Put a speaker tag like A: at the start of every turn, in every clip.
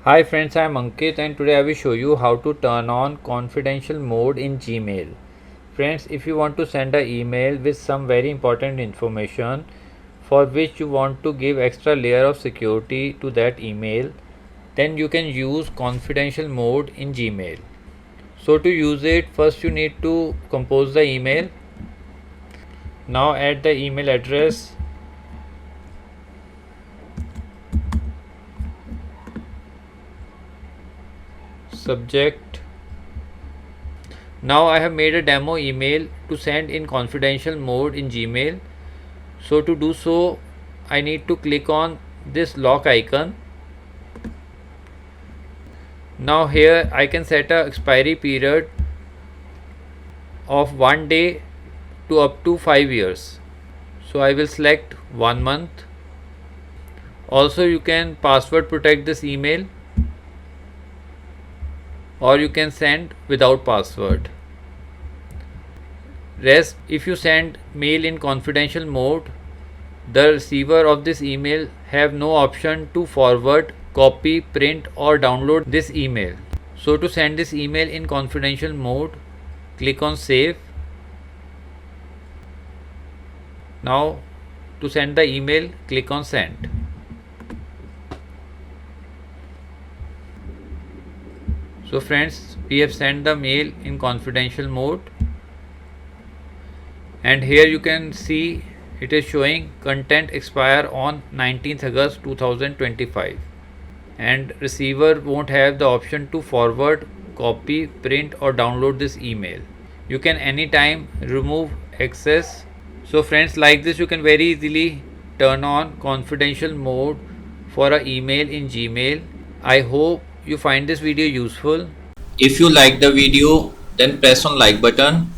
A: Hi friends, I am Ankit and today I will show you how to turn on confidential mode in Gmail. Friends, if you want to send an email with some very important information for which you want to give extra layer of security to that email, then you can use confidential mode in Gmail. So to use it, first you need to compose the email. Now add the email address, subject. Now I have made a demo email to send in confidential mode in Gmail. So to do so, I need to click on this lock icon. Now here I can set a expiry period of 1 day to up to 5 years. So I will select 1 month. Also you can password protect this email, or you can send without password. Rest, if you send mail in confidential mode, the receiver of this email have no option to forward, copy, print or download this email. So to send this email in confidential mode, click on save. Now to send the email, click on send. So friends, we have sent the mail in confidential mode, and here you can see it is showing content expire on 19th August 2025, and receiver won't have the option to forward, copy, print or download this email. You can anytime remove access. So friends, like this you can very easily turn on confidential mode for an email in Gmail. I hope you find this video useful.
B: If you like the video, then press on like button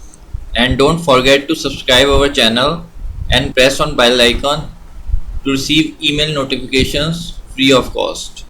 B: and don't forget to subscribe our channel and press on bell icon to receive email notifications free of cost.